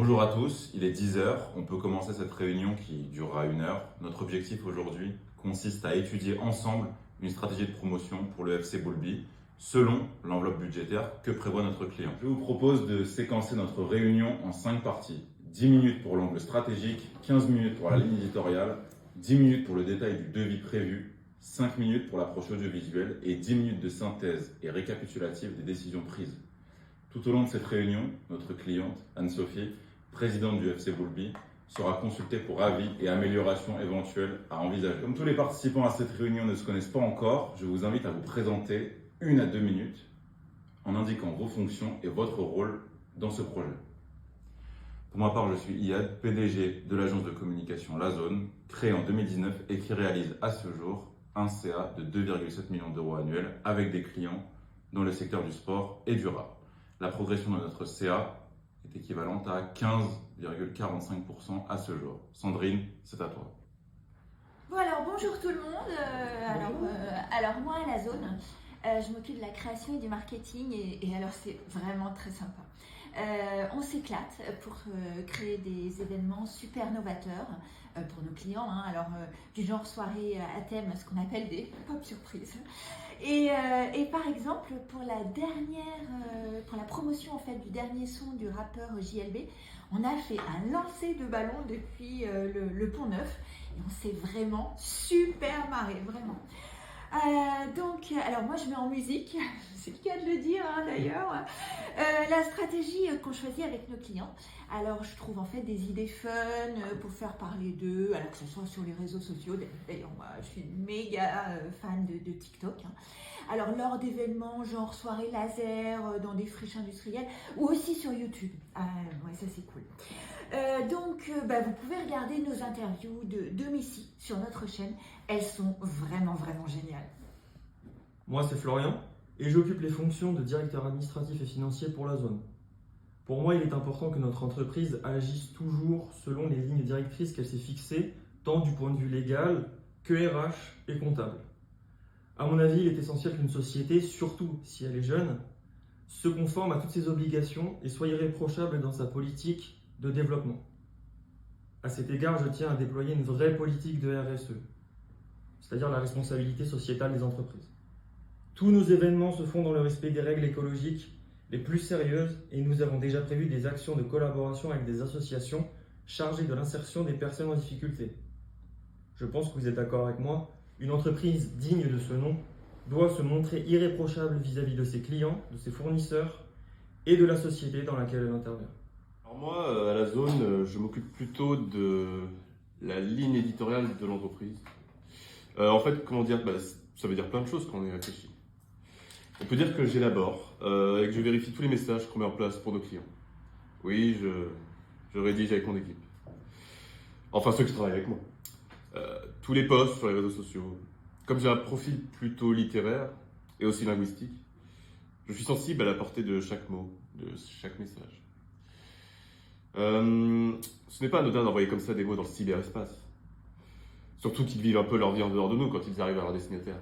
Bonjour à tous, il est 10 heures. On peut commencer cette réunion qui durera 1 heure. Notre objectif aujourd'hui consiste à étudier ensemble une stratégie de promotion pour le FC Boulby selon l'enveloppe budgétaire que prévoit notre client. Je vous propose de séquencer notre réunion en 5 parties. 10 minutes pour l'angle stratégique, 15 minutes pour la ligne éditoriale, 10 minutes pour le détail du devis prévu, 5 minutes pour l'approche audiovisuelle et 10 minutes de synthèse et récapitulative des décisions prises. Tout au long de cette réunion, notre cliente, Anne-Sophie, présidente du FC Boulby, sera consultée pour avis et améliorations éventuelles à envisager. Comme tous les participants à cette réunion ne se connaissent pas encore, je vous invite à vous présenter 1 à 2 minutes en indiquant vos fonctions et votre rôle dans ce projet. Pour ma part, je suis Iyad, PDG de l'agence de communication La Zone, créée en 2019 et qui réalise à ce jour un CA de 2,7 millions d'euros annuels avec des clients dans le secteur du sport et du rap. La progression de notre CA est équivalente à 15,45% à ce jour. Sandrine, c'est à toi. Bon alors bonjour tout le monde. Alors moi à la zone, je m'occupe de la création et du marketing et alors c'est vraiment très sympa. On s'éclate pour créer des événements super novateurs pour nos clients, du genre soirée à thème, ce qu'on appelle des pop surprises. Et par exemple pour la promotion en fait du dernier son du rappeur JLB, on a fait un lancer de ballon depuis le Pont Neuf et on s'est vraiment super marré, vraiment. Alors moi je mets en musique, c'est le cas de le dire d'ailleurs, la stratégie qu'on choisit avec nos clients. Alors je trouve en fait des idées fun pour faire parler d'eux, alors que ce soit sur les réseaux sociaux. D'ailleurs moi je suis une méga fan de TikTok. Alors lors d'événements genre soirée laser dans des friches industrielles ou aussi sur YouTube. Ouais, ça c'est cool. Vous pouvez regarder nos interviews de Missy sur notre chaîne. Elles sont vraiment géniales. Moi, c'est Florian et j'occupe les fonctions de directeur administratif et financier pour la zone. Pour moi, il est important que notre entreprise agisse toujours selon les lignes directrices qu'elle s'est fixées, tant du point de vue légal que RH et comptable. À mon avis, il est essentiel qu'une société, surtout si elle est jeune, se conforme à toutes ses obligations et soit irréprochable dans sa politique de développement. À cet égard, je tiens à déployer une vraie politique de RSE, c'est-à-dire la responsabilité sociétale des entreprises. Tous nos événements se font dans le respect des règles écologiques les plus sérieuses et nous avons déjà prévu des actions de collaboration avec des associations chargées de l'insertion des personnes en difficulté. Je pense que vous êtes d'accord avec moi, une entreprise digne de ce nom doit se montrer irréprochable vis-à-vis de ses clients, de ses fournisseurs et de la société dans laquelle elle intervient. Alors moi, à la zone, je m'occupe plutôt de la ligne éditoriale de l'entreprise. Ça veut dire plein de choses quand on y réfléchit. On peut dire que j'élabore et que je vérifie tous les messages qu'on met en place pour nos clients. Oui, je rédige avec mon équipe. Enfin, ceux qui travaillent avec moi. Tous les posts sur les réseaux sociaux. Comme j'ai un profil plutôt littéraire et aussi linguistique, je suis sensible à la portée de chaque mot, de chaque message. Ce n'est pas anodin d'envoyer comme ça des mots dans le cyberespace. Surtout qu'ils vivent un peu leur vie en dehors de nous quand ils arrivent à leur destinataire.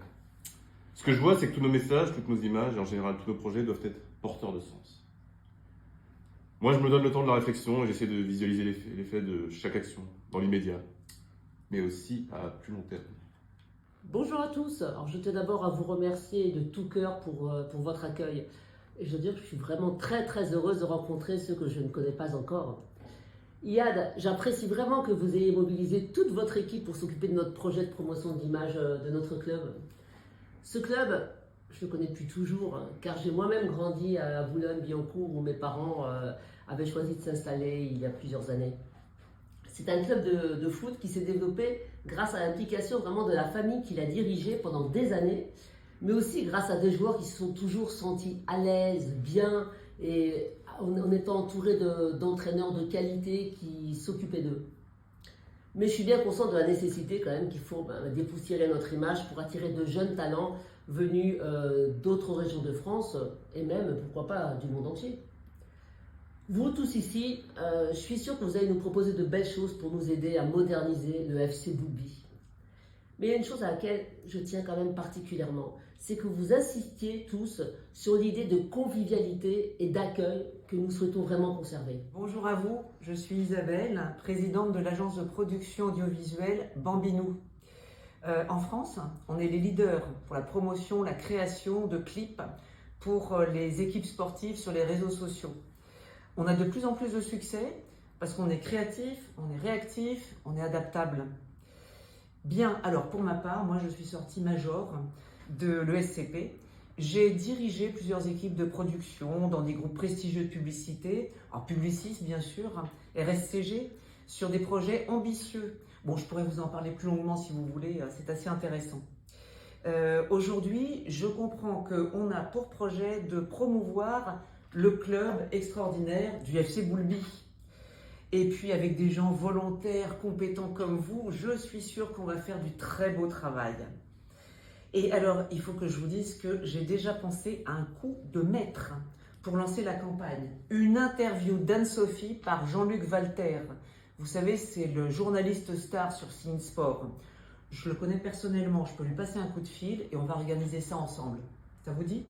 Ce que je vois, c'est que tous nos messages, toutes nos images et en général tous nos projets doivent être porteurs de sens. Moi, je me donne le temps de la réflexion et j'essaie de visualiser l'effet de chaque action dans l'immédiat, mais aussi à plus long terme. Bonjour à tous. Alors, je tiens d'abord à vous remercier de tout cœur pour votre accueil. Et je dois dire que je suis vraiment très heureuse de rencontrer ceux que je ne connais pas encore. Iyad, j'apprécie vraiment que vous ayez mobilisé toute votre équipe pour s'occuper de notre projet de promotion d'image de notre club. Ce club, je le connais depuis toujours, car j'ai moi-même grandi à Boulogne-Billancourt où mes parents avaient choisi de s'installer il y a plusieurs années. C'est un club de foot qui s'est développé grâce à l'implication vraiment de la famille qui l'a dirigé pendant des années, mais aussi grâce à des joueurs qui se sont toujours sentis à l'aise, bien, et en étant entourés d'entraîneurs de qualité qui s'occupaient d'eux. Mais je suis bien conscient de la nécessité quand même qu'il faut dépoussiérer notre image pour attirer de jeunes talents venus d'autres régions de France et même, pourquoi pas, du monde entier. Vous tous ici, je suis sûr que vous allez nous proposer de belles choses pour nous aider à moderniser le FC Boulby. Mais il y a une chose à laquelle je tiens quand même particulièrement, c'est que vous insistiez tous sur l'idée de convivialité et d'accueil que nous souhaitons vraiment conserver. Bonjour à vous, je suis Isabelle, présidente de l'agence de production audiovisuelle Bambinou. En France, on est les leaders pour la promotion, la création de clips pour les équipes sportives sur les réseaux sociaux. On a de plus en plus de succès parce qu'on est créatif, on est réactif, on est adaptable. Bien, alors pour ma part, moi je suis sortie major de l'ESCP. J'ai dirigé plusieurs équipes de production dans des groupes prestigieux de publicité, alors Publicis bien sûr, RSCG, sur des projets ambitieux. Bon, je pourrais vous en parler plus longuement si vous voulez, c'est assez intéressant. Aujourd'hui, je comprends qu'on a pour projet de promouvoir le club extraordinaire du FC Boulby. Et puis avec des gens volontaires, compétents comme vous, je suis sûre qu'on va faire du très beau travail. Et alors, il faut que je vous dise que j'ai déjà pensé à un coup de maître pour lancer la campagne. Une interview d'Anne-Sophie par Jean-Luc Walter. Vous savez, c'est le journaliste star sur Seeing Sport. Je le connais personnellement, je peux lui passer un coup de fil et on va organiser ça ensemble. Ça vous dit ?